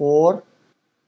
4,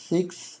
6,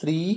3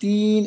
3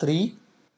3,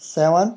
7,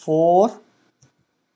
4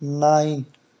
9।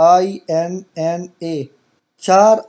INNA, 4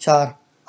4,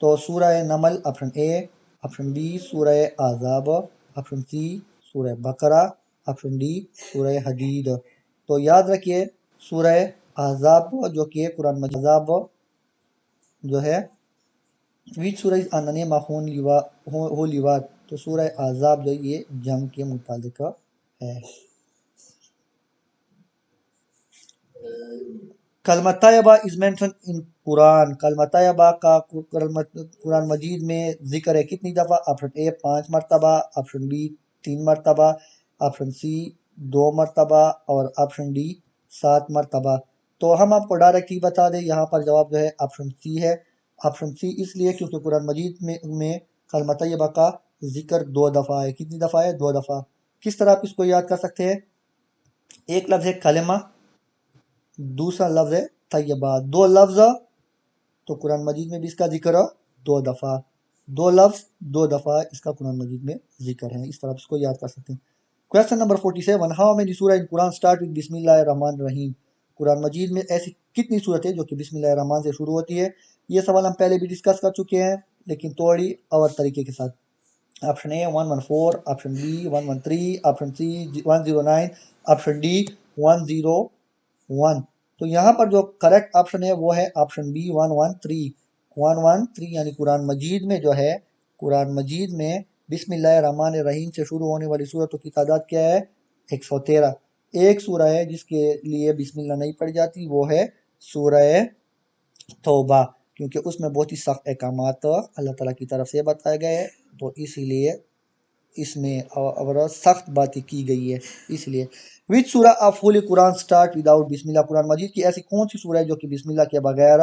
تو سورہ Naml option A, option be سورہ احزاب، آپشن سی سورہ بقرہ، آپشن ڈی سورہ حدید۔ تو یاد رکھیے سورہ احزاب جو کہ قرآن مجید احزاب جو ہے which surah is on the name of holy war، تو سورہ احزاب جو یہ جنگ کے متعلق ہے۔ کلمہ طیبہ از مینشن ان قرآن، کلمہ طیبہ کا قرآن مجید میں ذکر ہے کتنی دفعہ؟ آپشن اے 5 مرتبہ، آپشن بی 3 مرتبہ، آپشن سی 2 مرتبہ اور آپشن ڈی 7 مرتبہ۔ تو ہم آپ کو ڈائریکٹلی بتا دیں یہاں پر جواب جو ہے آپشن سی ہے۔ آپشن سی اس لیے کیونکہ قرآن مجید میں کلمہ طیبہ کا ذکر 2 دفعہ ہے۔ کتنی دفعہ ہے؟ 2 دفعہ۔ کس طرح آپ اس کو یاد کر سکتے ہیں؟ ایک لفظ ہے کلمہ، دوسرا لفظ ہے طیبہ، 2 لفظ تو قرآن مجید میں بھی اس کا ذکر 2 دفعہ، 2 لفظ 2 دفعہ اس کا قرآن مجید میں ذکر ہے۔ اس طرح اس کو یاد کر سکتے ہیں۔ کویسچن نمبر 47، ہاؤ مینی سورہ ان قرآن اسٹارٹ وتھ بسم اللہ الرحمن الرحیم؟ قرآن مجید میں ایسی کتنی صورتیں جو کہ بسم اللہ الرحمن سے شروع ہوتی ہے؟ یہ سوال ہم پہلے بھی ڈسکس کر چکے ہیں لیکن تھوڑی اور طریقے کے ساتھ۔ Option A 114، option B 113، option C 109، option D 101۔ تو یہاں پر جو کریکٹ آپشن ہے وہ ہے آپشن بی 113۔ 113 یعنی قرآن مجید میں جو ہے، قرآن مجید میں بسم اللہ الرحمن الرحیم سے شروع ہونے والی صورتوں کی تعداد کیا ہے؟ 113۔ ایک سورہ ہے جس کے لیے بسم اللہ نہیں پڑھی جاتی، وہ ہے سورہ توبہ، کیونکہ اس میں بہت ہی سخت احکامات اللہ تعالیٰ کی طرف سے بتائے گئے ہیں، تو اسی لیے اس میں اور سخت باتیں کی گئی ہے اس لیے۔ وچ سورہ of holy Quran start without بسم اللہ؟ قرآن مجید کی ایسی کون سی سورہ ہے جو کہ بسم اللہ کے بغیر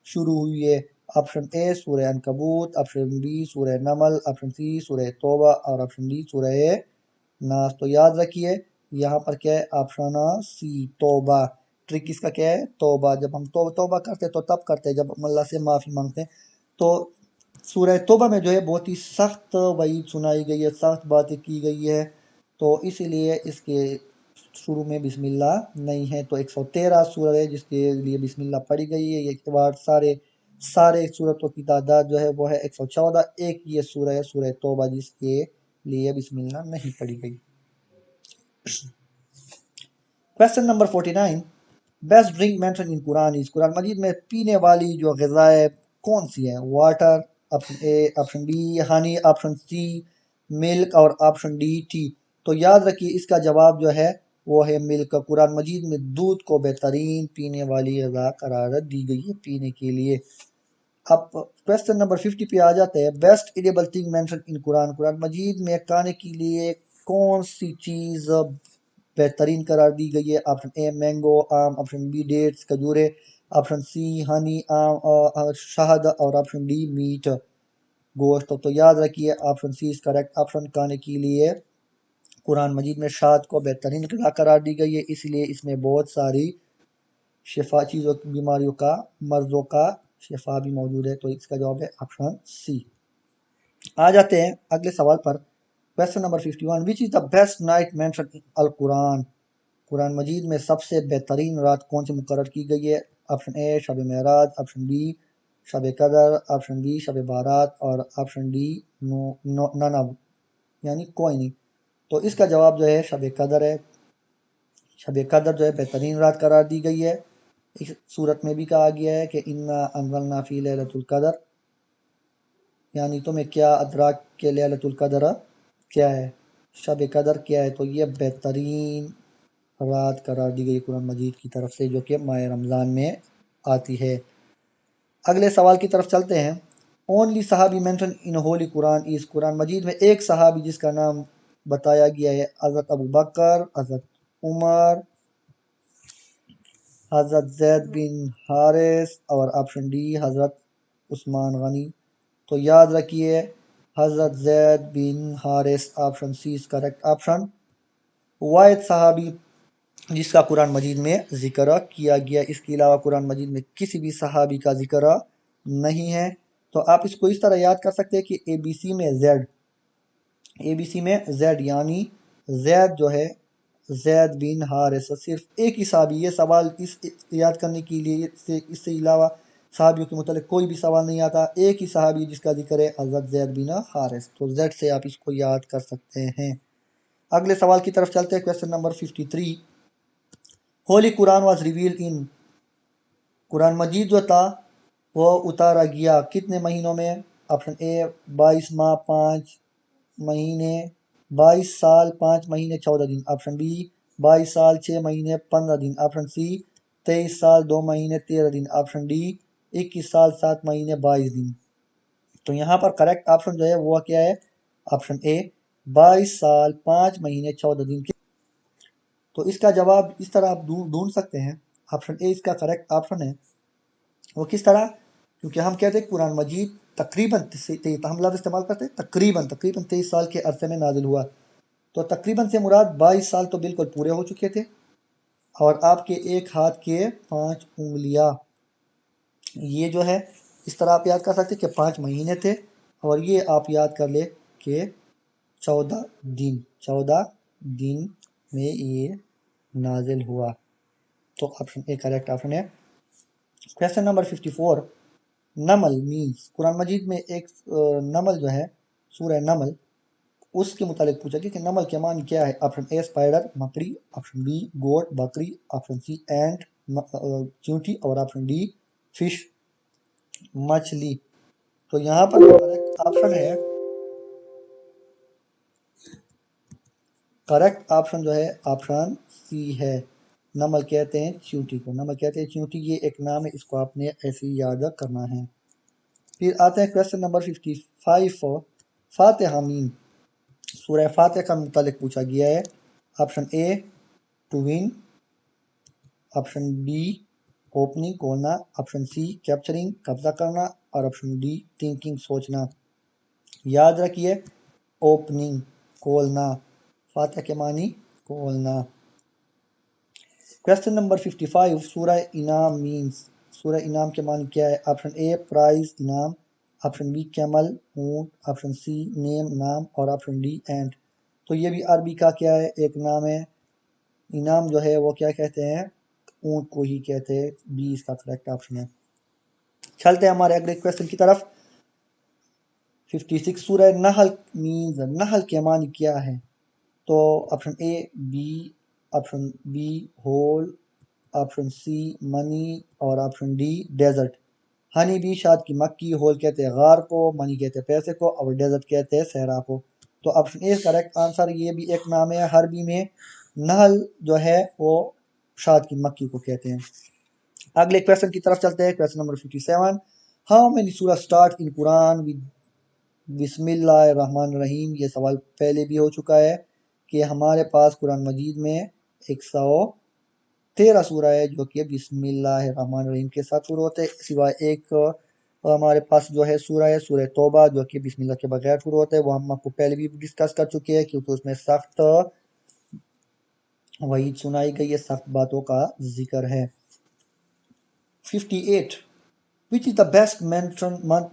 شروع ہوئی ہے؟ آپشن اے سورہ عنکبوت، آپشن بی سورہ نمل، آپشن سی سورہ توبہ اور آپشن ڈی سورہ ناس۔ تو یاد رکھیے یہاں پر کیا ہے؟ آپشن سی توبہ۔ ٹرک اس کا کیا ہے؟ توبہ۔ جب ہم توبہ کرتے تو تب کرتے جب ہم اللہ سے معافی مانگتے ہیں۔ تو سورہ توبہ میں جو ہے بہت ہی سخت وعید سنائی گئی ہے، سخت باتیں کی گئی ہے، تو اسی لیے اس کے شروع میں بسم اللہ نہیں ہے۔ تو 113 سورہ ہے جس کے لیے بسم اللہ پڑھی گئی ہے۔ یہ بار سارے سورتوں کی تعداد جو ہے وہ ہے 114۔ ایک یہ سورہ ہے سورہ توبہ جس کے لیے بسم اللہ نہیں پڑھی گئی۔ Question number 49، best drink mention in Quran is? Quran Majeed میں پینے والی جو غذائیں کون سی ہیں؟ Water, option A, option B honey, option C milk اور آپشن ڈی ٹی۔ تو یاد رکھیے اس کا جواب جو ہے وہ ہے ملک۔ قرآن مجید میں دودھ کو بہترین پینے والی غذا قرار دی گئی ہے پینے کے لیے۔ اب کویسچن نمبر 50 پہ آ جاتے ہیں، best edible thing mention in Quran? Quran Majeed میں کھانے کے لیے کون سی چیز بہترین قرار دی گئی ہے؟ آپشن اے مینگو آم، آپشن بی ڈیٹس کھجورے، آپشن سی ہنی آم شہد اور آپشن ڈی میٹ گوشت۔ تو یاد رکھیے آپشن سی اس کریکٹ آپشن۔ کھانے کے لیے قرآن مجید میں شہد کو بہترین غذا قرار دی گئی ہے، اس لیے اس میں بہت ساری شفا چیزوں بیماریوں کا مرضوں کا شفا بھی موجود ہے، تو اس کا جواب ہے آپشن سی۔ آ جاتے ہیں اگلے سوال پر۔ Question number 51، which is the best night mention in القرآن؟ قرآن مجید میں سب سے بہترین رات کون سی مقرر کی گئی ہے؟ آپشن اے شب معراج، آپشن بی شب قدر، آپشن بی شب بارات اور آپشن ڈی ننب یعنی کوئی نہیں۔ تو اس کا جواب جو ہے شب قدر ہے۔ شب قدر جو ہے بہترین رات قرار دی گئی ہے۔ اس صورت میں بھی کہا گیا ہے کہ انا انزلنا فی لیلۃ القدر، یعنی تمہیں کیا ادراک کہ لیلۃ القدر کیا ہے، شب قدر کیا ہے؟ تو یہ بہترین رات قرار دی گئی قرآن مجید کی طرف سے جو کہ ماہ رمضان میں آتی ہے۔ اگلے سوال کی طرف چلتے ہیں۔ اونلی صحابی mention in Holi Quran is? Quran Majeed میں ایک صحابی جس کا نام بتایا گیا ہے، حضرت ابو بکر، حضرت عمر، حضرت زید بن حارث اور آپشن ڈی حضرت عثمان غنی۔ تو یاد رکھیے حضرت زید بن حارث، آپشن سی اس کریکٹ آپشن۔ واحد صحابی جس کا قرآن مجید میں ذکر کیا گیا، اس کے علاوہ قرآن مجید میں کسی بھی صحابی کا ذکر نہیں ہے۔ تو آپ اس کو اس طرح یاد کر سکتے ہیں کہ اے بی سی میں زیڈ یعنی زید جو ہے زید بن حارث، صرف ایک ہی صحابی۔ یہ سوال اس یاد کرنے کے لیے اس سے علاوہ صحابیوں کے متعلق کوئی بھی سوال نہیں آتا، ایک ہی صحابی جس کا ذکر ہے حضرت زید بن حارث، تو زید سے آپ اس کو یاد کر سکتے ہیں۔ اگلے سوال کی طرف چلتے ہیں، question number 53۔ Holy Quran was revealed in, Quran Majeed جو تھا وہ اتارا گیا کتنے مہینوں میں؟ آپشن اے 22 ماہ 5 مہینے 22 سال 5 مہینے 14 دن، آپشن بی 22 سال 6 مہینے 15 دن، آپشن سی 23 سال 2 مہینے 13 دن، آپشن ڈی 21 سال 7 مہینے 22 دن۔ تو یہاں پر کریکٹ آپشن جو ہے وہ کیا ہے؟ آپشن اے 22 سال 5 مہینے 14 دن کے۔ تو اس کا جواب اس طرح آپ ڈھونڈ سکتے ہیں، آپشن اے اس کا کریکٹ آپشن ہے۔ وہ کس طرح؟ کیونکہ ہم کہتے ہیں قرآن مجید تقریباً ہم لفظ استعمال کرتے ہیں تقریباً 23 سال کے عرصے میں نازل ہوا، تو تقریباً سے مراد 22 سال تو بالکل پورے ہو چکے تھے، اور آپ کے ایک ہاتھ کے 5 انگلیاں، یہ جو ہے اس طرح آپ یاد کر سکتے کہ 5 مہینے تھے، اور یہ آپ یاد کر لے کہ 14 دن میں یہ نازل ہوا، تو آپشن اے کریکٹ آپشن ہے۔ Question number 54۔ نمل مینز، قرآن مجید میں ایک نمل جو ہے سورہ نمل، اس کے متعلق پوچھا گیا کہ نمل کے معنی کیا ہے؟ آپشن اے اسپائڈر مکڑی، آپشن بی گوٹ بکری، آپشن سی اینٹ چیونٹی، اور آپشن ڈی فش مچھلی۔ تو یہاں پر کریکٹ آپشن ہے، کریکٹ آپشن جو ہے آپشن سی ہے، نمل کہتے ہیں چیونٹی کو، نمل کہتے ہیں چیونٹی، یہ ایک نام ہے، اس کو آپ نے ایسے ہی یاد کرنا ہے۔ پھر آتے ہیں کویسچن نمبر 55۔ فاتحہ مین، سورہ فاتحہ کا متعلق پوچھا گیا ہے۔ Option A to win, option B opening کھولنا، آپشن سی کیپچرنگ قبضہ کرنا، اور آپشن ڈی تھنکنگ سوچنا۔ یاد رکھیے اوپننگ کھولنا، فاتحہ کے معنی کھولنا۔ Question number 55۔ سورہ انعام مینز، سورہ انعام کے معنی کیا ہے؟ آپشن اے پرائز انعام، آپشن بی کیمل اونٹ، آپشن سی نیم نام، اور آپشن ڈی اینٹ۔ تو یہ بھی عربی کا کیا ہے؟ ایک نام ہے، انعام جو ہے وہ کیا کہتے ہیں؟ اونٹ کو ہی کہتے ہیں، بی اس کا کریکٹ آپشن ہے۔ چلتے ہیں ہمارے اگلے کویسچن کی طرف۔ 56۔ سورہ نحل مینز، نحل کے معنی کیا ہے؟ تو option A bee, option B hole, option C money, اور option D desert. Honey bee شاد کی مکھی، ہول کہتے ہیں غار کو، منی کہتے ہیں پیسے کو، اور ڈیزرٹ کہتے ہیں صحرا کو۔ تو آپشن اے کریکٹ آنسر، یہ بھی ایک نام ہے عربی میں، نحل جو ہے وہ شاد کی مکھی کو کہتے ہیں۔ اگلے کویسچن کی طرف چلتے ہیں، کویسچن نمبر 57۔ ہاؤ مینی سورہ اسٹارٹ ان قرآن ود بسم اللہ الرحمن الرحیم؟ یہ سوال پہلے بھی ہو چکا ہے کہ ہمارے پاس قرآن مجید میں 113 سورہ ہے جو کہ بسم اللہ الرحمن الرحیم کے ساتھ شروع ہوتے ہیں، سوائے ایک ہمارے پاس جو ہے سورہ توبہ جو کہ بسم اللہ کے بغیر شروع ہوتے ہیں، وہ ہم آپ کو پہلے بھی ڈسکس کر چکے ہیں کیونکہ اس میں سخت وعید سنائی گئی ہے، سخت باتوں کا ذکر ہے۔ 58۔ which is the best month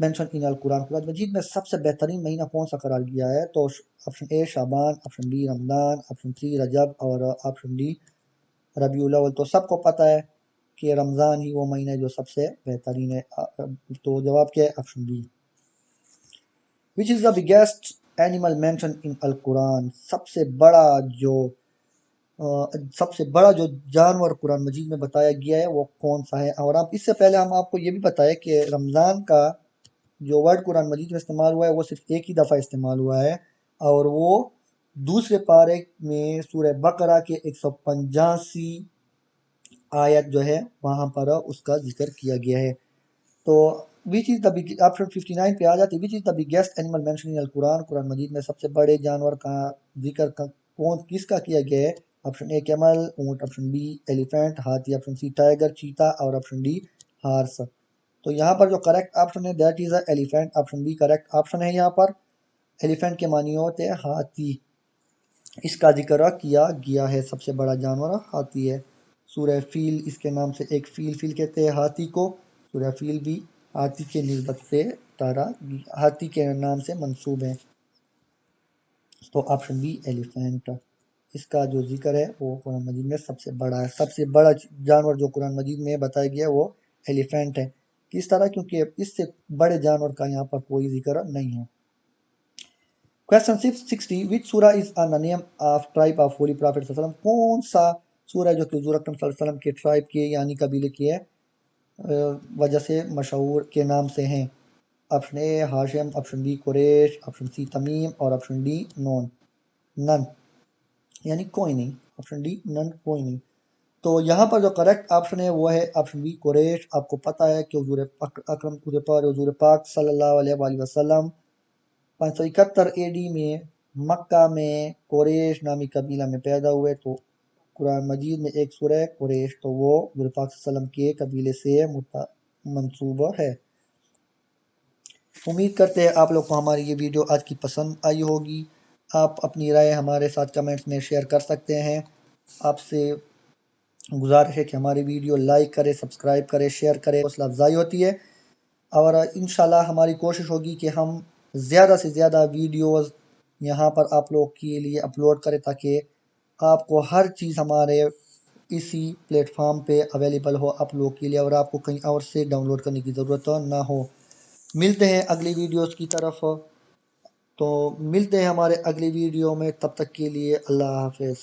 mentioned in القرآن؟ قرآن مجید میں سب سے بہترین مہینہ کون سا قرار گیا ہے؟ تو آپشن اے شعبان، آپشن بی رمضان، آپشن سی رجب، اور آپشن ڈی ربیع الاول۔ تو سب کو پتہ ہے کہ رمضان ہی وہ مہینہ ہے جو سب سے بہترین ہے، تو جواب کیا ہے؟ Option B. which is the biggest animal mentioned in القرآن؟ سب سے بڑا جو جانور قرآن مجید میں بتایا گیا ہے وہ کون سا ہے؟ اور اب اس سے پہلے ہم آپ کو یہ بھی بتائیں کہ رمضان کا جو ورڈ قرآن مجید میں استعمال ہوا ہے وہ صرف ایک ہی دفعہ استعمال ہوا ہے، اور وہ دوسرے پارے میں سورہ بقرہ کے 185 آیت جو ہے وہاں پر اس کا ذکر کیا گیا ہے۔ تو آپشن 59 پہ آ جاتی، which is the biggest animal mention in القرآن؟ قرآن مجید میں سب سے بڑے جانور کا ذکر کس کا کیا گیا ہے؟ آپشن اے کیمل اونٹ، آپشن بی ایلیفینٹ ہاتھی، آپشن سی ٹائیگر چیتا، اور آپشن ڈی ہارس۔ تو یہاں پر جو کریکٹ آپشن ہے that is elephant, option B correct option ہے۔ یہاں پر ایلیفینٹ کے معنی ہوتے ہیں ہاتھی، اس کا ذکر کیا گیا ہے، سب سے بڑا جانور ہاتھی ہے۔ سورہ فیل اس کے نام سے، ایک فیل کہتے ہیں ہاتھی کو، سورہ فیل بھی ہاتھی کے نسبت سے ہاتھی کے نام سے منسوب ہے، تو آپشن بی ایلیفینٹ، اس کا جو ذکر ہے وہ قرآن مجید میں سب سے بڑا ہے، سب سے بڑا جانور جو قرآن مجید میں بتایا گیا ہے وہ ایلیفینٹ ہے۔ کس طرح؟ کیونکہ اس سے بڑے جانور کا یہاں پر کوئی ذکر نہیں ہے۔ Question 660 which surah is on the name of tribe of Holy Prophet صلی اللہ علیہ وسلم؟ کون سا سورہ جو کہ حضور اکرم صلی اللہ علیہ وسلم کے ٹرائب کے یعنی قبیلے کی وجہ سے مشہور کے نام سے ہیں؟ آپشن اے ہاشم، آپشن بی قریش، آپشن سی تمیم اور آپشن ڈی نن، یعنی کوئی نہیں۔ آپشن ڈی نن، کوئی نہیں۔ تو یہاں پر جو کریکٹ آپشن ہے وہ ہے آپشن بی قریش۔ آپ کو پتہ ہے کہ حضور اکرم حضور پاک صلی اللہ علیہ وآلہ وسلم 571 اے ڈی میں مکہ میں قریش نامی قبیلہ میں پیدا ہوئے، تو قرآن مجید میں ایک سورہ ہے قریش، تو وہ حضور پاک صلی اللہ علیہ وسلم کے قبیلے سے منسوب ہے۔ امید کرتے ہیں آپ لوگ کو ہماری یہ ویڈیو آج کی پسند آئی ہوگی۔ آپ اپنی رائے ہمارے ساتھ کمنٹس میں شیئر کر سکتے ہیں۔ آپ سے گزارش ہے کہ ہماری ویڈیو لائک کرے، سبسکرائب کرے، شیئر کرے، حوصلہ افزائی ہوتی ہے۔ اور انشاءاللہ ہماری کوشش ہوگی کہ ہم زیادہ سے زیادہ ویڈیوز یہاں پر آپ لوگ کے لیے اپلوڈ کریں، تاکہ آپ کو ہر چیز ہمارے اسی پلیٹ فارم پہ اویلیبل ہو آپ لوگ کے لیے، اور آپ کو کہیں اور سے ڈاؤن لوڈ کرنے کی ضرورت نہ ہو۔ ملتے ہیں اگلی ویڈیوز کی طرف، تو ملتے ہیں ہمارے اگلی ویڈیو میں، تب تک کے لیے اللہ حافظ۔